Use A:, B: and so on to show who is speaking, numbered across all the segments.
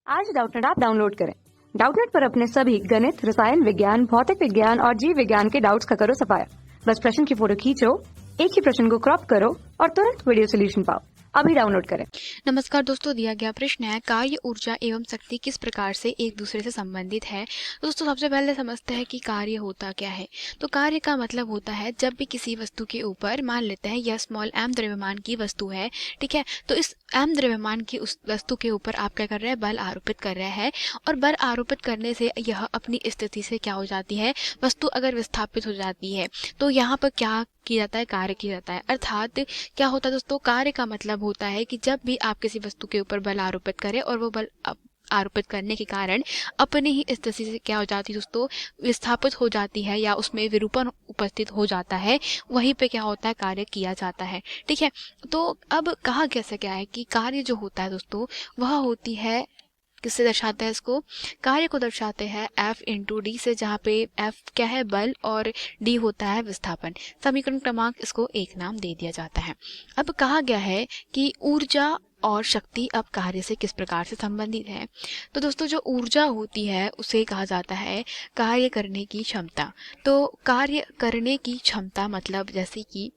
A: आज Doubtnut app download करें। Doubtnut पर अपने सभी गणित, रसायन विज्ञान, भौतिक विज्ञान और जीव विज्ञान के डाउट्स का करो सफाया। बस प्रश्न की फोटो खींचो, एक ही प्रश्न को क्रॉप करो और तुरंत वीडियो सोल्यूशन पाओ। अभी डाउनलोड करें।
B: नमस्कार दोस्तों, दिया गया प्रश्न है कार्य ऊर्जा एवं शक्ति किस प्रकार से एक दूसरे से संबंधित है। दोस्तों सबसे पहले समझते हैं कि कार्य होता क्या है। तो कार्य का मतलब होता है जब भी किसी वस्तु के ऊपर, मान लेते हैं यह स्मॉल m द्रव्यमान की वस्तु है, ठीक है, तो इस m द्रव्यमान की उस वस्तु के ऊपर आप क्या कर रहे हैं, बल आरोपित कर रहे हैं। और बल आरोपित करने से यह अपनी स्थिति से क्या हो जाती है, वस्तु अगर विस्थापित हो जाती है तो यहाँ पर क्या किया जाता है, कार्य किया जाता है। अर्थात क्या होता है दोस्तों, कार्य का मतलब होता है कि जब भी आप किसी वस्तु के ऊपर बल आरोपित करें और वो बल आरोपित करने के कारण अपनी ही स्थिति से क्या हो जाती है दोस्तों, विस्थापित हो जाती है या उसमें विरूपण उपस्थित हो जाता है, वहीं पे क्या होता है, कार्य किया जाता है। ठीक है, तो अब कहा कैसे क्या है कि कार्य जो होता है दोस्तों वह होती है, किससे दर्शाता है इसको, कार्य को दर्शाते हैं F इंटू डी से, जहाँ पे F क्या है, बल, और D होता है विस्थापन। समीकरण क्रमांक इसको एक नाम दे दिया जाता है। अब कहा गया है कि ऊर्जा और शक्ति अब कार्य से किस प्रकार से संबंधित है। तो दोस्तों जो ऊर्जा होती है उसे कहा जाता है कार्य करने की क्षमता। तो कार्य करने की क्षमता मतलब जैसे कि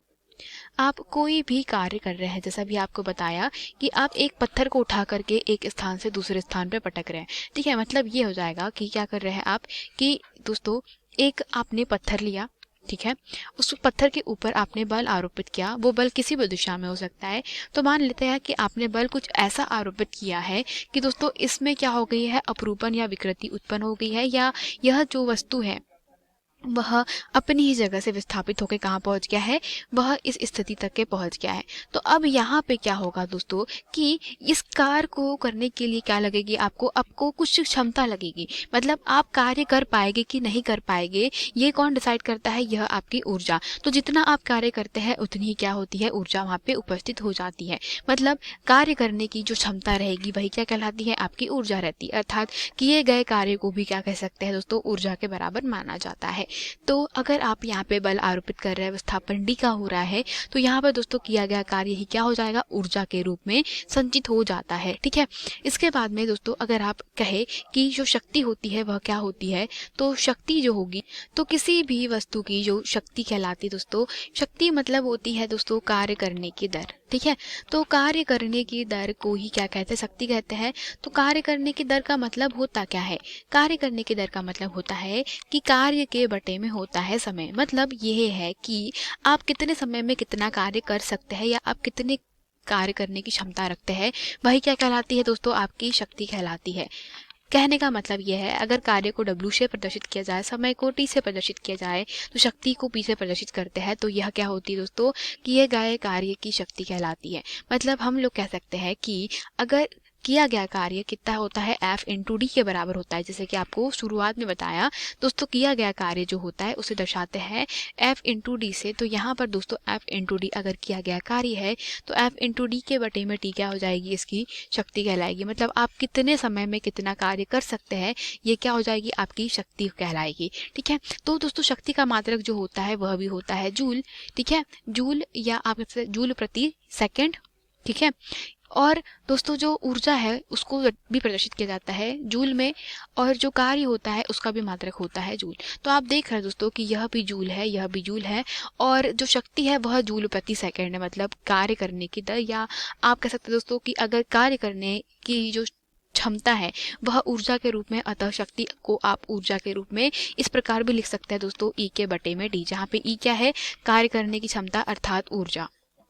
B: आप कोई भी कार्य कर रहे हैं, जैसा भी आपको बताया कि आप एक पत्थर को उठा करके एक स्थान से दूसरे स्थान पे पटक रहे हैं, ठीक है, मतलब ये हो जाएगा कि क्या कर रहे हैं आप कि दोस्तों एक आपने पत्थर लिया, ठीक है, उस पत्थर के ऊपर आपने बल आरोपित किया, वो बल किसी भी दिशा में हो सकता है। तो मान लेते हैं कि आपने बल कुछ ऐसा आरोपित किया है कि दोस्तों इसमें क्या हो गई है, अपरूपण या विकृति उत्पन्न हो गई है, या यह जो वस्तु है वह अपनी ही जगह से विस्थापित होकर कहाँ पहुंच गया है, वह इस स्थिति तक के पहुंच गया है। तो अब यहाँ पे क्या होगा दोस्तों कि इस कार्य को करने के लिए क्या लगेगी, आपको कुछ क्षमता लगेगी, मतलब आप कार्य कर पाएंगे कि नहीं कर पाएंगे, ये कौन डिसाइड करता है, यह आपकी ऊर्जा। तो जितना आप कार्य करते हैं उतनी ही क्या होती है, ऊर्जा वहाँ पे उपस्थित हो जाती है। मतलब कार्य करने की जो क्षमता रहेगी वही क्या कहलाती है, आपकी ऊर्जा रहती है। अर्थात किए गए कार्य को भी क्या कह सकते हैं दोस्तों, ऊर्जा के बराबर माना जाता है। तो अगर आप यहाँ पे बल आरोपित कर रहे हैं, विस्थापन D का हो रहा है, तो यहाँ पर दोस्तों किया गया कार्य ही क्या हो जाएगा, ऊर्जा के रूप में संचित हो जाता है। ठीक है, इसके बाद में दोस्तों अगर आप कहे कि जो शक्ति होती है वह क्या होती है, तो शक्ति जो होगी, तो किसी भी वस्तु की जो शक्ति कहलाती है दोस्तों, शक्ति मतलब होती है दोस्तों कार्य करने की दर। ठीक है, तो कार्य करने की दर को ही क्या कहते हैं, शक्ति कहते हैं। तो कार्य करने की दर का मतलब होता क्या है, कार्य करने की दर का मतलब होता है कि कार्य के बटे में होता है समय। मतलब यह है कि आप कितने समय में कितना कार्य कर सकते हैं या आप कितने कार्य करने की क्षमता रखते हैं, वही क्या कहलाती है दोस्तों, आपकी शक्ति कहलाती है। कहने का मतलब यह है, अगर कार्य को W से प्रदर्शित किया जाए, समय को T से प्रदर्शित किया जाए, तो शक्ति को P से प्रदर्शित करते हैं, तो यह क्या होती है दोस्तों, किए गए कार्य की शक्ति कहलाती है। मतलब हम लोग कह सकते हैं कि अगर किया गया कार्य कितना होता है, F इंटू D के बराबर होता है। जैसे कि आपको शुरुआत में बताया दोस्तों, किया गया कार्य जो होता है उसे दर्शाते हैं F इंटू D से। तो यहाँ पर दोस्तों F इंटू D अगर किया गया कार्य है तो F इंटू D के बटे में T क्या हो जाएगी, इसकी शक्ति कहलाएगी। मतलब आप कितने समय में कितना कार्य कर सकते हैं, ये क्या हो जाएगी, आपकी शक्ति कहलाएगी। ठीक है, तो दोस्तों शक्ति का मात्रक जो होता है वह भी होता है जूल। ठीक है, जूल या आप जूल प्रति सेकेंड। ठीक है, और दोस्तों जो ऊर्जा है उसको भी प्रदर्शित किया जाता है जूल में, और जो कार्य होता है उसका भी मात्रक होता है जूल। तो आप देख रहे हैं दोस्तों कि यह भी जूल है, यह भी जूल है, और जो शक्ति है वह जूल प्रति सेकंड है। मतलब कार्य करने की दर, या आप कह सकते हैं दोस्तों कि अगर कार्य करने की जो क्षमता है वह ऊर्जा के रूप में, अतः शक्ति को आप ऊर्जा के रूप में इस प्रकार भी लिख सकते हैं दोस्तों, E के बटे में D, जहाँ पे E क्या है, कार्य करने की क्षमता अर्थात ऊर्जा।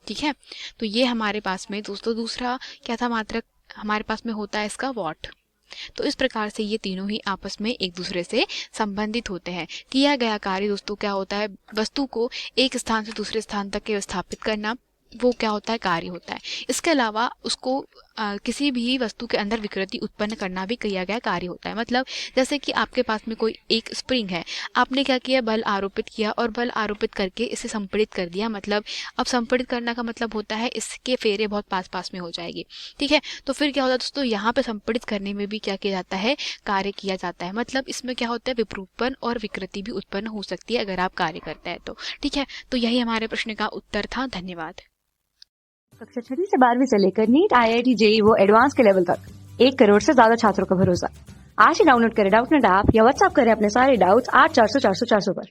B: ठीक है, तो ये हमारे पास में दोस्तों दूसरा क्या था मात्रक, हमारे पास में होता है इसका वॉट। तो इस प्रकार से ये तीनों ही आपस में एक दूसरे से संबंधित होते हैं। किया गया कार्य दोस्तों क्या होता है, वस्तु को एक स्थान से दूसरे स्थान तक के स्थापित करना, वो क्या होता है, कार्य होता है। इसके अलावा उसको किसी भी वस्तु के अंदर विकृति उत्पन्न करना भी किया गया कार्य होता है। मतलब जैसे कि आपके पास में कोई एक स्प्रिंग है, आपने क्या किया, बल आरोपित किया और बल आरोपित करके इसे संपीड़ित कर दिया। मतलब अब संपीड़ित करना का मतलब होता है इसके फेरे बहुत पास पास में हो जाएगी। ठीक है, तो फिर क्या होता है दोस्तों, यहाँ पे संपीड़ित करने में भी क्या किया जाता है, कार्य किया जाता है। मतलब इसमें क्या होता है, विरूपण और विकृति भी उत्पन्न हो सकती है अगर आप कार्य करते हैं तो। ठीक है, तो यही हमारे प्रश्न का उत्तर था। धन्यवाद।
A: कक्षा 6 से 12वीं से लेकर नीट, IIT, JEE वो एडवांस के लेवल तक 1 करोड़ से ज्यादा छात्रों का भरोसा। आज ही डाउनलोड करें डाउटनेट ऐप या व्हाट्सएप करें अपने सारे डाउट्स 8400 400 400 पर।